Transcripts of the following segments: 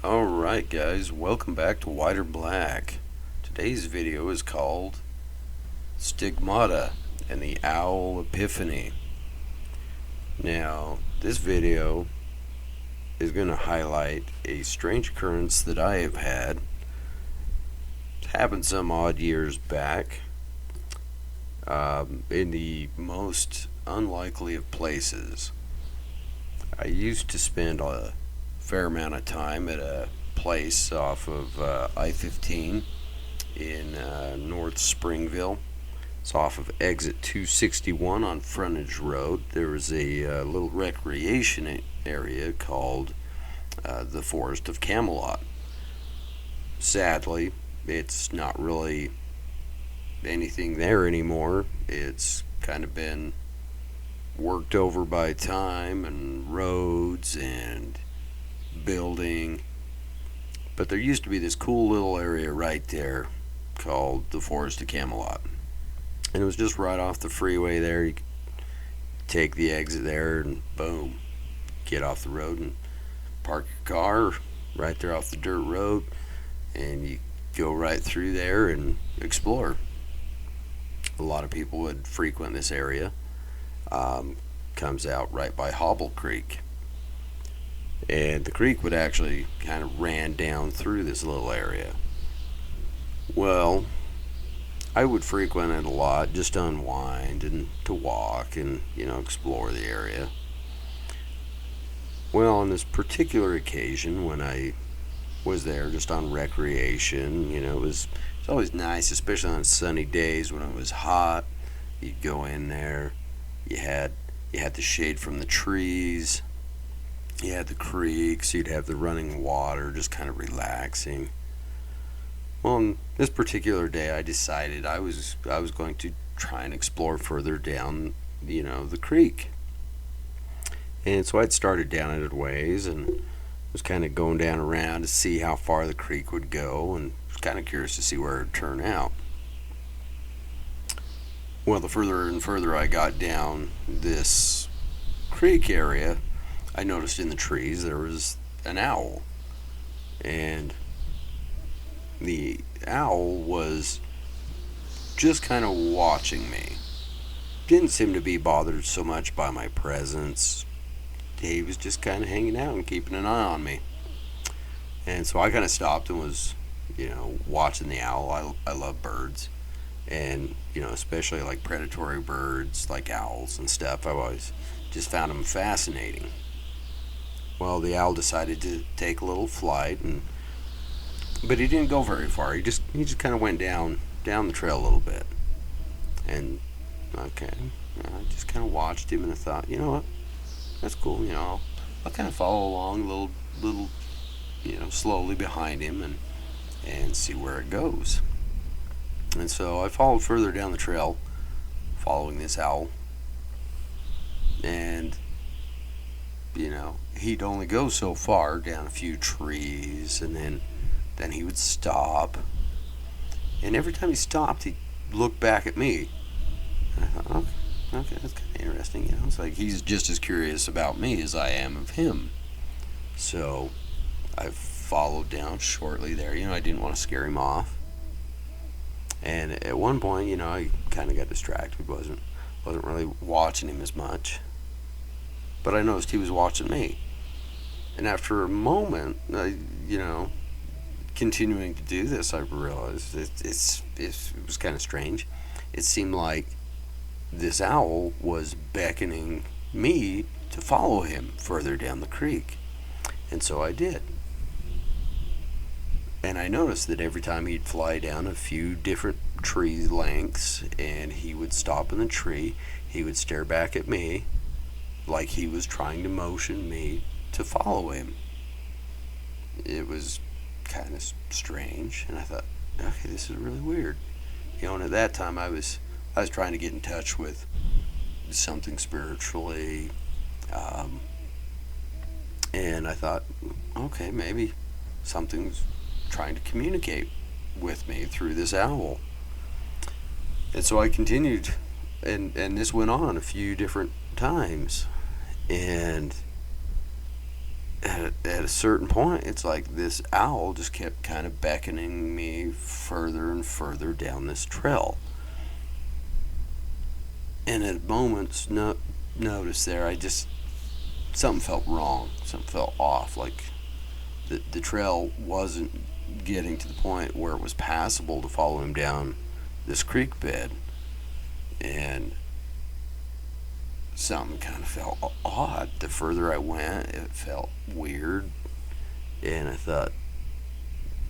Alright guys, welcome back to White or Black. Today's video is called Stigmata and the Owl Epiphany. Now, this video is going to highlight a strange occurrence that I have had. It happened some odd years back, in the most unlikely of places. I used to spend a fair amount of time at a place off of I-15 in North Springville. It's off of exit 261 on Frontage Road. There was a little recreation area called the Forest of Camelot. Sadly, it's not really anything there anymore. It's kind of been worked over by time and roads and building, but there used to be this cool little area right there called the Forest of Camelot, and it was just right off the freeway there. You could take the exit there and boom, get off the road and park your car right there off the dirt road, and you go right through there and explore. A lot of people would frequent this area. Comes out right by Hobble Creek, and the creek would actually kind of ran down through this little area. Well, I would frequent it a lot just to unwind and to walk and explore the area. Well, on this particular occasion when I was there just on recreation, it's always nice, especially on sunny days when it was hot. You'd go in there, you had the shade from the trees, you had the creeks, you'd have the running water, just kind of relaxing. Well, on this particular day, I decided I was going to try and explore further down, the creek. And so I'd started down it a ways and was kind of going down around to see how far the creek would go, and was kind of curious to see where it would turn out. Well, the further and further I got down this creek area, I noticed in the trees there was an owl. And the owl was just kind of watching me. Didn't seem to be bothered so much by my presence. He was just kind of hanging out and keeping an eye on me. And so I kind of stopped and was, watching the owl. I love birds. And, especially like predatory birds like owls and stuff. I've always just found them fascinating. Well, the owl decided to take a little flight, but he didn't go very far. He just kind of went down the trail a little bit. And okay, I just kind of watched him, and I thought, you know what, that's cool. I'll kind of follow along a little, slowly behind him and see where it goes. And so I followed further down the trail, following this owl. And, he'd only go so far down a few trees, and then he would stop. And every time he stopped, he'd look back at me. And I thought, okay, that's kind of interesting. It's like he's just as curious about me as I am of him. So I followed down shortly there. I didn't want to scare him off. And at one point, I kind of got distracted. Wasn't really watching him as much. But I noticed he was watching me. And after a moment, continuing to do this, I realized it was kind of strange. It seemed like this owl was beckoning me to follow him further down the creek. And so I did. And I noticed that every time he'd fly down a few different tree lengths and he would stop in the tree, he would stare back at me like he was trying to motion me to follow him. It was kind of strange, and I thought, okay, this is really weird. And at that time I was trying to get in touch with something spiritually, and I thought, okay, maybe something's trying to communicate with me through this owl. And so I continued, and this went on a few different times, and at a certain point, it's like this owl just kept kind of beckoning me further and further down this trail. And at moments, notice there, something felt wrong, something felt off. Like the trail wasn't getting to the point where it was passable to follow him down this creek bed. And something kind of felt odd. The further I went, it felt weird. And I thought,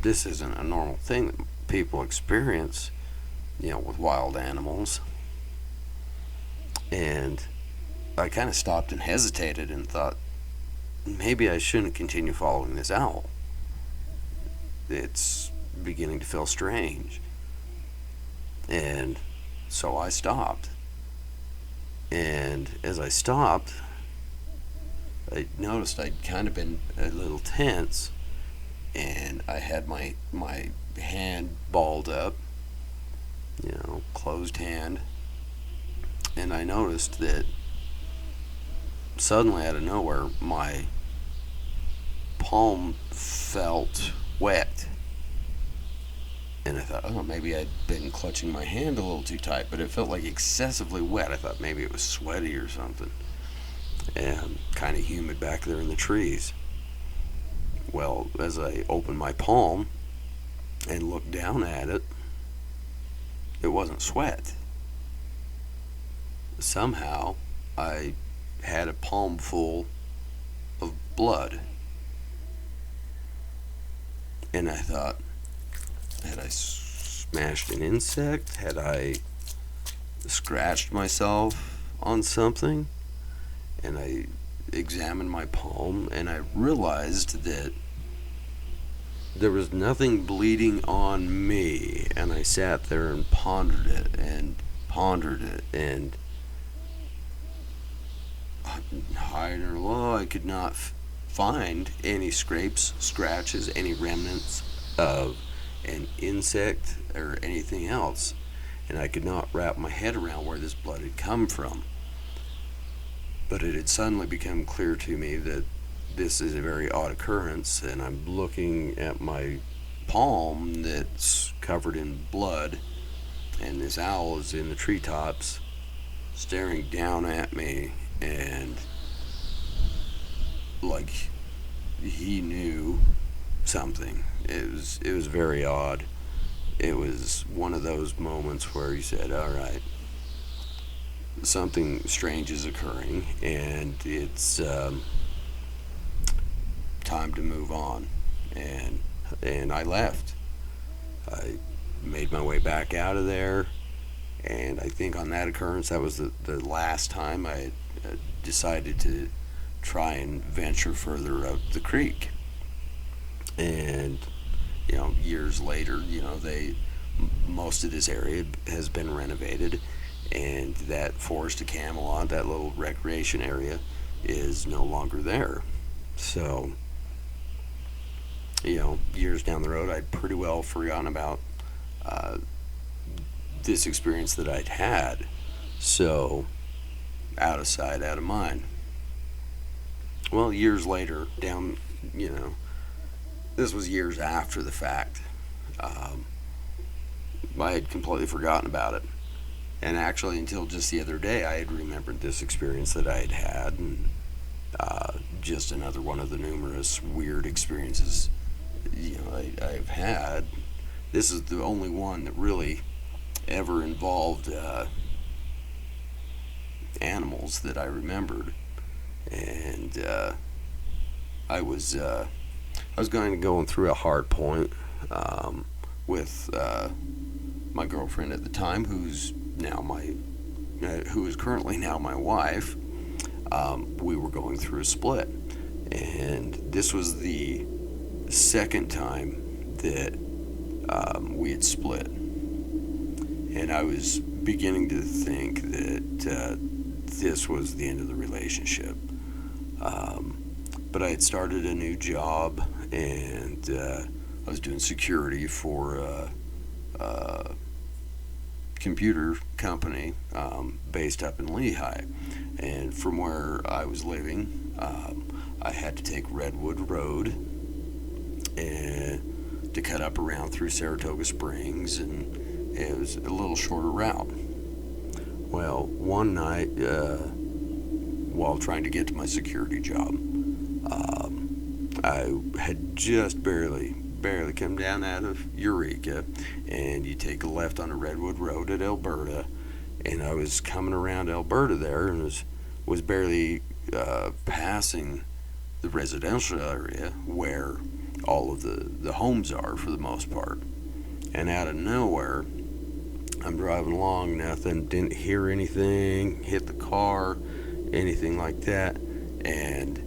this isn't a normal thing that people experience, with wild animals. And I kind of stopped and hesitated and thought, maybe I shouldn't continue following this owl. It's beginning to feel strange. And so I stopped. And as I stopped, I noticed I'd kind of been a little tense, and I had my hand balled up, closed hand, and I noticed that suddenly out of nowhere my palm felt wet. And I thought, oh, maybe I'd been clutching my hand a little too tight, but it felt like excessively wet. I thought maybe it was sweaty or something, and kind of humid back there in the trees. Well, as I opened my palm and looked down at it, it wasn't sweat. Somehow, I had a palm full of blood. And I thought, had I smashed an insect? Had I scratched myself on something? And I examined my palm, and I realized that there was nothing bleeding on me. And I sat there and pondered it and pondered it, and high or low, I could not find any scrapes, scratches, any remnants of an insect or anything else. And I could not wrap my head around where this blood had come from. But it had suddenly become clear to me that this is a very odd occurrence, and I'm looking at my palm that's covered in blood, and this owl is in the treetops staring down at me, and like he knew something. It was very odd. It was one of those moments where he said, all right, something strange is occurring, and it's time to move on. And I left. I made my way back out of there, and I think on that occurrence, that was the last time I decided to try and venture further up the creek. And years later, most of this area has been renovated, and that Forest of Camelot, that little recreation area, is no longer there. So, years down the road, I'd pretty well forgotten about this experience that I'd had. So, out of sight, out of mind. Well, years later, this was years after the fact. I had completely forgotten about it. And actually, until just the other day, I had remembered this experience that I had had, and just another one of the numerous weird experiences I've had. This is the only one that really ever involved animals that I remembered. And I was going through a hard point with my girlfriend at the time, who is currently now my wife. We were going through a split, and this was the second time that we had split, and I was beginning to think that this was the end of the relationship. But I had started a new job, and I was doing security for a computer company based up in Lehigh. And from where I was living, I had to take Redwood Road and to cut up around through Saratoga Springs, and it was a little shorter route. Well, one night, while trying to get to my security job, I had just barely come down out of Eureka, and you take a left on a Redwood Road at Alberta, and I was coming around Alberta there, and was barely passing the residential area where all of the homes are for the most part. And out of nowhere, I'm driving along, nothing, didn't hear anything, hit the car, anything like that, and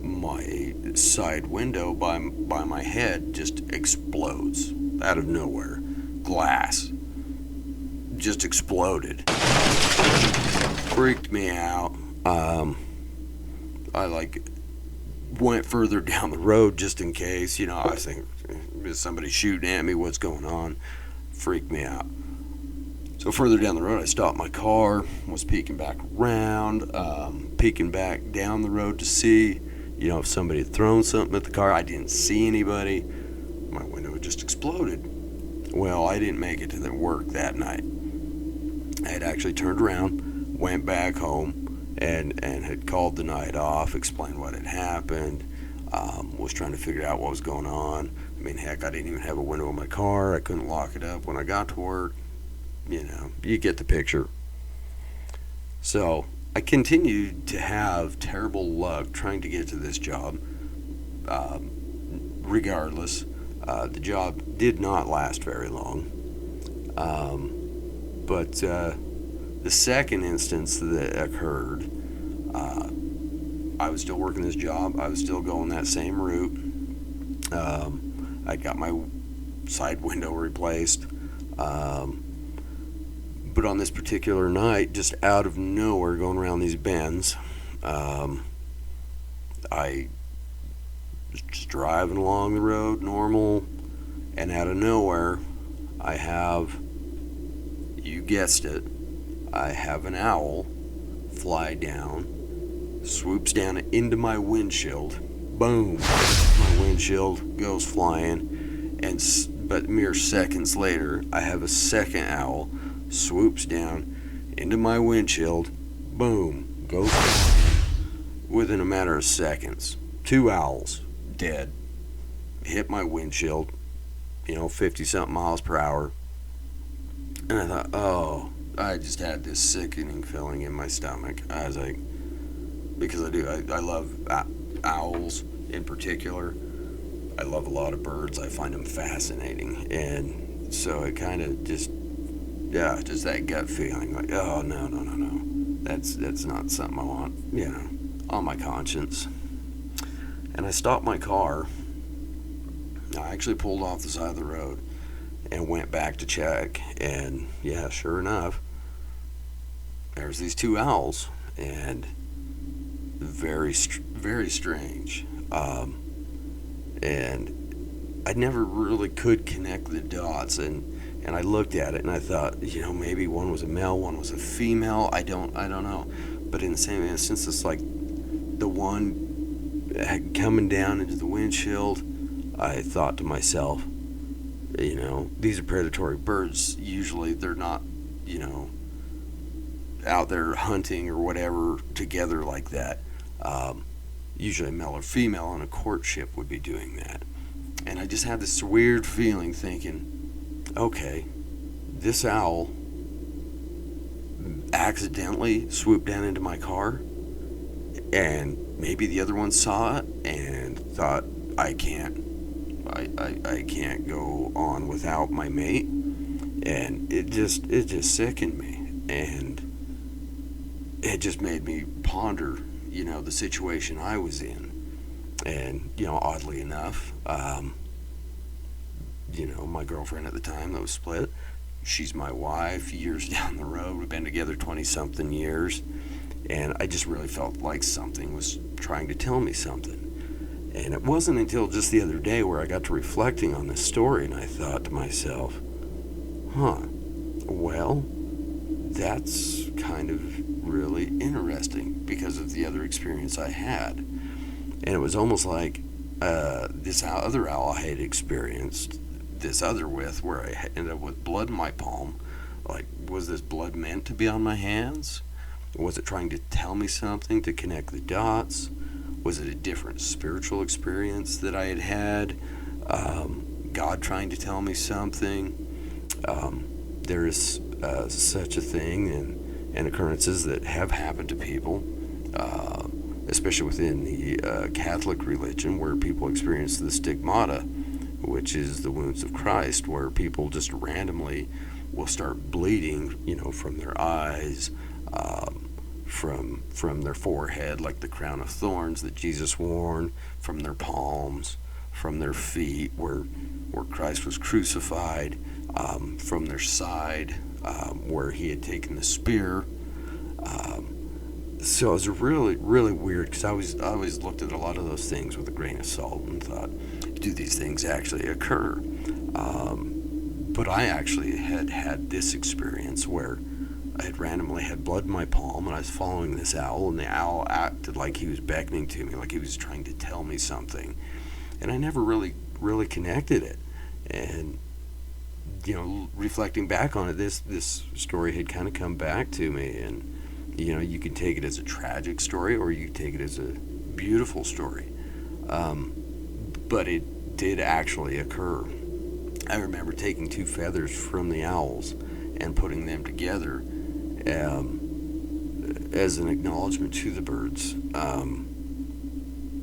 my side window by my head just explodes out of nowhere. Glass just exploded. Freaked me out. I went further down the road just in case, I was thinking, is somebody shooting at me? What's going on? Freaked me out. So further down the road, I stopped my car, was peeking back around, peeking back down the road to see, if somebody had thrown something at the car. I didn't see anybody. My window had just exploded. Well, I didn't make it to the work that night. I had actually turned around, went back home, and had called the night off, explained what had happened, was trying to figure out what was going on. I mean, heck, I didn't even have a window in my car. I couldn't lock it up when I got to work. You get the picture. So I continued to have terrible luck trying to get to this job. Regardless, the job did not last very long. But the second instance that occurred, I was still working this job. I was still going that same route. I got my side window replaced. But on this particular night, just out of nowhere, going around these bends, I was just driving along the road, normal, and out of nowhere, I have, you guessed it, I have an owl fly down, swoops down into my windshield, boom, my windshield goes flying, but mere seconds later, I have a second owl swoops down into my windshield, boom, goes flying within a matter of seconds. 2 owls dead, hit my windshield, 50-something miles per hour. And I thought, oh, I just had this sickening feeling in my stomach. I was like, because I love owls in particular. I love a lot of birds. I find them fascinating. And so it kind of just that gut feeling, like, oh, no. That's not something I want, on my conscience. And I stopped my car. I actually pulled off the side of the road and went back to check. And, yeah, sure enough, there's these 2 owls. And very, very strange. And I never really could connect the dots. And I looked at it and I thought, maybe one was a male, one was a female. I don't know. But in the same instance, it's like the one coming down into the windshield. I thought to myself, these are predatory birds. Usually they're not, out there hunting or whatever together like that. Usually a male or female on a courtship would be doing that. And I just had this weird feeling thinking, okay, this owl accidentally swooped down into my car, and maybe the other one saw it and thought, I can't go on without my mate, and it just sickened me, and it just made me ponder, the situation I was in, and oddly enough, my girlfriend at the time that was split, she's my wife, years down the road. We've been together 20-something years. And I just really felt like something was trying to tell me something. And it wasn't until just the other day where I got to reflecting on this story and I thought to myself, well, that's kind of really interesting because of the other experience I had. And it was almost like this other owl I had experienced this other with, where I ended up with blood in my palm. Like, was this blood meant to be on my hands? Was it trying to tell me something, to connect the dots? Was it a different spiritual experience that I had had? God trying to tell me something? There is such a thing, and occurrences that have happened to people, especially within the Catholic religion, where people experience the stigmata, which is the wounds of Christ, where people just randomly will start bleeding, from their eyes, from their forehead, like the crown of thorns that Jesus wore, from their palms, from their feet, where Christ was crucified, from their side, where he had taken the spear. So it was really, really weird, because I always looked at a lot of those things with a grain of salt and thought, do these things actually occur? But I actually had this experience where I had randomly had blood in my palm, and I was following this owl, and the owl acted like he was beckoning to me, like he was trying to tell me something. And I never really connected it. And, reflecting back on it, this story had kind of come back to me. And, you can take it as a tragic story, or you can take it as a beautiful story. But it did actually occur. I remember taking 2 feathers from the owls and putting them together as an acknowledgement to the birds,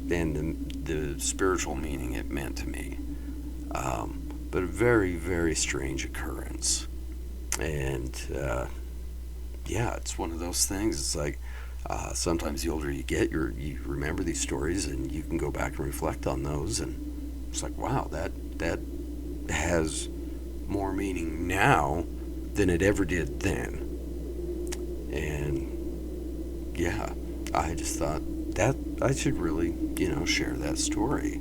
and the spiritual meaning it meant to me. But a very, very strange occurrence. And it's one of those things. It's like, sometimes the older you get, you remember these stories, and you can go back and reflect on those, and it's like, wow, that has more meaning now than it ever did then. And I just thought that I should really, share that story.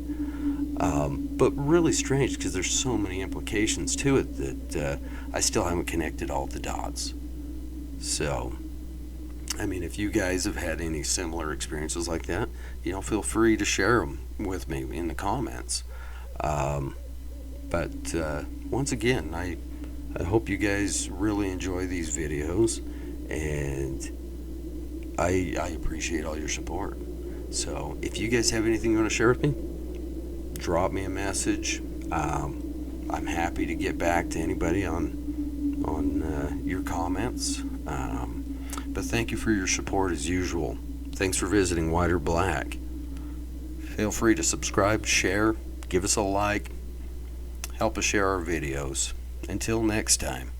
But really strange, because there's so many implications to it that I still haven't connected all the dots. So, if you guys have had any similar experiences like that, feel free to share them with me in the comments. But once again, I hope you guys really enjoy these videos, and I appreciate all your support. So if you guys have anything you want to share with me, drop me a message. I'm happy to get back to anybody on your comments. But thank you for your support as usual. Thanks for visiting White or Black. Feel free to subscribe, share, give us a like, help us share our videos. Until next time.